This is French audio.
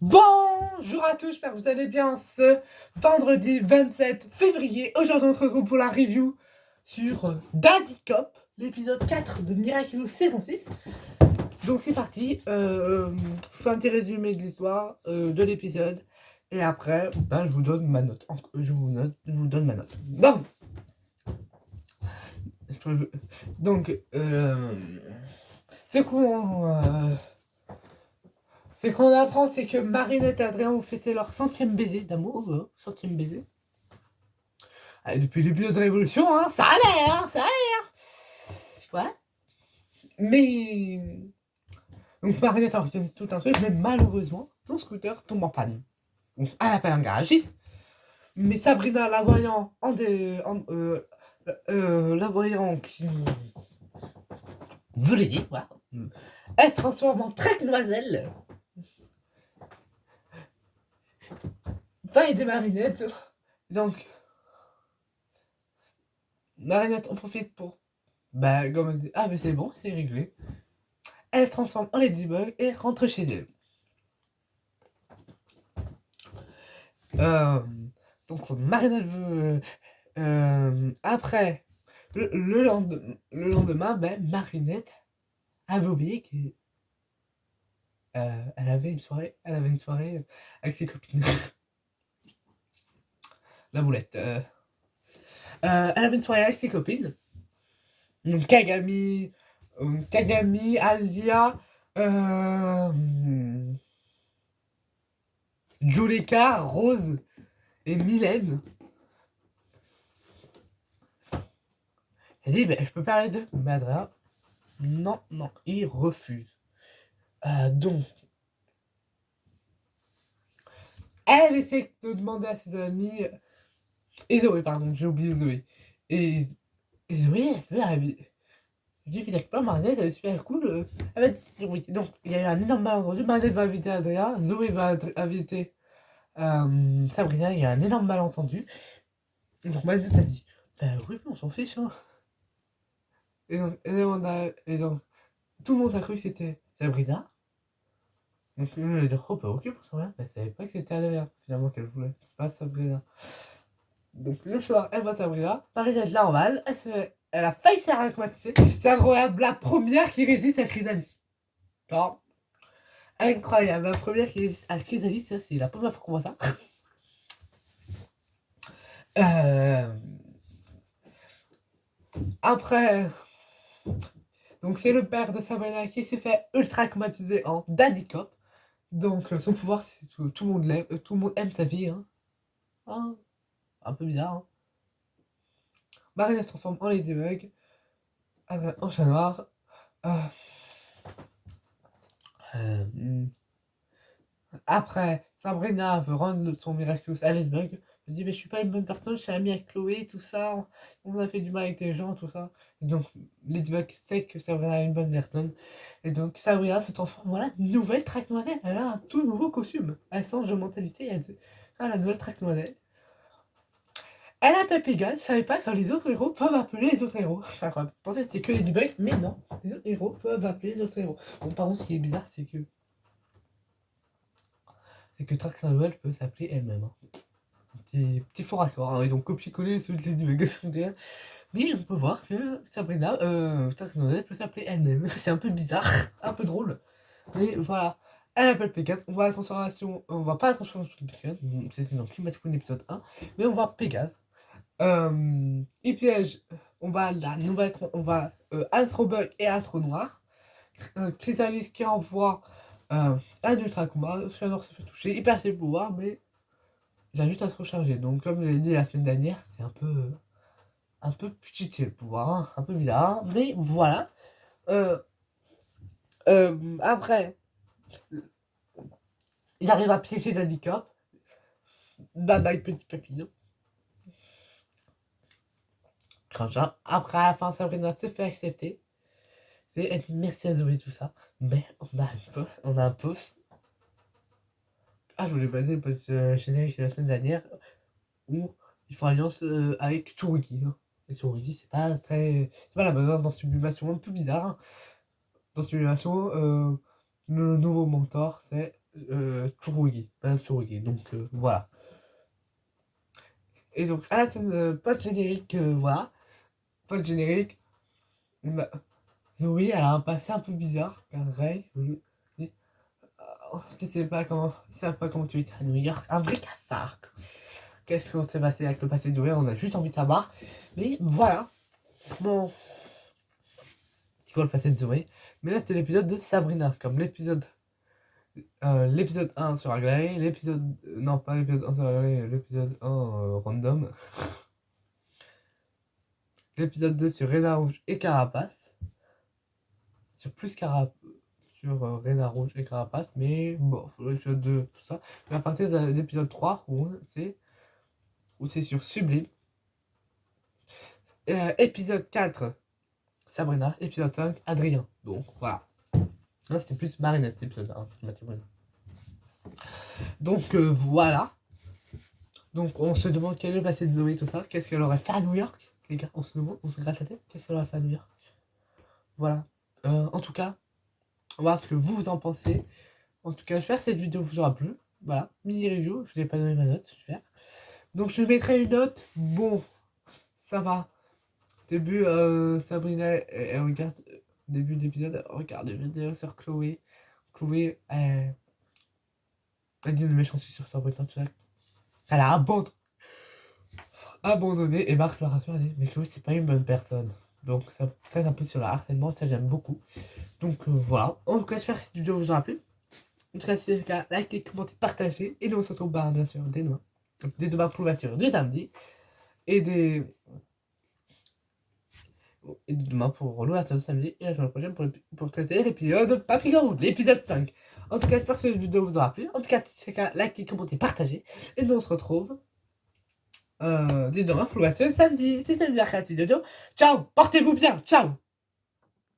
Bonjour à tous, j'espère que vous allez bien ce vendredi 27 février. Aujourd'hui on se retrouve pour la review sur Daddy Cop, l'épisode 4 de Miraculous saison 6. Donc c'est parti, je fais un petit résumé de l'histoire, de l'épisode. Et après, je vous donne ma note. Je vous donne ma note. Donc, ce qu'on apprend, c'est que Marinette et Adrien ont fêté leur 100e baiser d'amour, 100e baiser. Ah, depuis le début de Révolution, hein, ça a l'air. Ouais. Mais... Donc Marinette a organisé tout un truc, mais malheureusement, son scooter tombe en panne. Donc elle appelle un garagiste, mais Sabrina, la voyant la voyant qui veut l'aider, voilà. Elle se transforme en Traque-Noiselle. Va aider Marinette. Donc, Marinette en profite pour... comme elle dit, ah mais c'est bon, c'est réglé. Elle se transforme en Ladybug et rentre chez elle. Donc Marinette veut... après, le lendemain, Marinette avait oublié qu'elle avait une soirée avec ses copines. La boulette. Elle avait une soirée avec ses copines. Donc Kagami, Asia, Juleka, Rose et Mylène. Elle dit, je peux parler d'eux. Mais Adrien, non, il refuse. Donc, elle essaie de demander à ses amis, et Zoé, pardon, j'ai oublié Zoé. Et Zoé, elle dit, t'inquiète pas, Marinette, elle est super cool. Elle va dire oui. Donc, il y a eu un énorme malentendu. Marinette va inviter Adrien, Zoé va inviter Sabrina, il y a un énorme malentendu. Donc, Marinette a dit, oui, on s'en fiche, hein. Et donc, tout le monde a cru que c'était Sabrina. Donc, elle a dit, oh, ok pour Sabrina. Elle savait pas que c'était Adrien, finalement, qu'elle voulait. C'est pas Sabrina. Donc, le soir, elle voit Sabrina. Marinette la remballe. Elle a failli se faire acclimater. C'est incroyable. La première qui résiste à Chrysalis. Genre, incroyable. La première qui résiste à Chrysalis, ça, c'est la première fois qu'on voit ça. Après, donc c'est le père de Sabrina qui s'est fait ultra traumatiser en Daddy Cop. Donc son pouvoir, c'est tout le monde l'aime, tout le monde aime sa vie. Hein. Un peu bizarre. Hein. Marinette se transforme en Ladybug, en chat noir. Après, Sabrina veut rendre son Miraculous à Ladybug. Elle dit, mais je suis pas une bonne personne, je suis amie avec Chloé, tout ça. On a fait du mal avec des gens, tout ça. Et donc, Ladybug sait que Sabrina est une bonne personne. Et donc, Sabrina se transforme, voilà, nouvelle Traque-Noiselle. Elle a un tout nouveau costume. Elle change de mentalité. Elle dit, la nouvelle Traque-Noiselle. Elle appelle Pégase, je savais pas que les autres héros peuvent appeler les autres héros. Enfin, je pensais que c'était que Ladybug, mais non. Les autres héros peuvent appeler les autres héros. Bon, par contre, ce qui est bizarre, c'est que Traque-Noiselle peut s'appeler elle-même. Hein. Petit faux raccord, hein. Ils ont copié-collé celui de Ladybug. Mais on peut voir que Sabrina, Traque-Noiselle peut s'appeler elle-même. C'est un peu bizarre, un peu drôle. Mais voilà. Elle appelle Pégase, on voit la transformation, on voit pas la transformation de Pégase, c'était dans Climatic Queen épisode 1, mais on voit Pégase. Il piège, on va Astrobug et Astro Noir. Chrysalis qui envoie un ultra combat. Fianor se fait toucher, il perd ses pouvoirs, mais il a juste à se recharger. Donc, comme je l'ai dit la semaine dernière, c'est un peu cheaté le pouvoir, hein, un peu bizarre, mais voilà. Après, il arrive à piéger Daddy Cop. Bye bye, petit papillon. Comme ça. Après, à la fin, Sabrina se fait accepter. Elle dit merci à Zoé, tout ça. Mais on a un post. Ah, je voulais pas dire le post générique de la semaine dernière où ils font alliance avec Tsurugi. Hein. Et Tsurugi, c'est pas la bonne dans Sublimation, un peu bizarre. Hein. Dans Sublimation, le nouveau mentor, c'est Tsurugi, Madame Tsurugi. Donc voilà. Et donc à la scène post-générique, voilà. Post-générique, on a Zoé, elle a un passé un peu bizarre, car Ray, je sais pas comment, je sais pas comment tu es à New York, un vrai cafard. Qu'est-ce qu'on s'est passé avec le passé de Zoé, on a juste envie de savoir. Mais voilà. Bon, c'est quoi le passé de Zoé? Mais là, c'était l'épisode de Sabrina, comme l'épisode 1 sur Aglaé, l'épisode... non, pas l'épisode 1 sur Aglaé, l'épisode 1 random. L'épisode 2 sur Rena Rouge et Carapace. Sur plus Carapace... sur Rena Rouge et Carapace, mais bon, l'épisode 2, tout ça. Mais à partir de l'épisode 3, où c'est sur Sublime. Épisode 4, Sabrina. Épisode 5, Adrien. Donc, voilà. Là, c'était plus Marinette, l'épisode 1. Donc, voilà. Donc, on se demande quel est le passé de Zoé, tout ça. Qu'est-ce qu'elle aurait fait à New York? Les gars, on se demande, on se gratte la tête. Qu'est-ce qu'elle aurait fait à New York? Voilà. En tout cas, on va voir ce que vous en pensez. En tout cas, j'espère que cette vidéo vous aura plu. Voilà, mini review, je n'ai pas donné ma note, super. Donc je mettrai une note, bon, ça va. Début, Sabrina, elle regarde, début d'épisode, elle regarde des vidéos sur Chloé. Chloé, elle dit une méchanceté sur Sabrina, tout ça. Elle a abandonné, et Marc le rassure, elle dit, mais Chloé, c'est pas une bonne personne. Donc ça traîne un peu sur le harcèlement, ça j'aime beaucoup. Donc voilà, en tout cas, j'espère que cette vidéo vous aura plu. En tout cas, si c'est le cas, likez, commentez, partagez. Et nous, on se retrouve bien sûr dès demain. Donc, dès demain pour l'ouverture du samedi. Et demain pour l'ouverture du samedi. Et la semaine prochaine pour traiter l'épisode Papy Garou, l'épisode 5. En tout cas, j'espère que cette vidéo vous aura plu. En tout cas, si c'est le cas, likez, commentez, partagez. Et nous, on se retrouve dès demain pour l'ouverture du samedi. C'était le mercredi de Ciao, portez-vous bien. Ciao.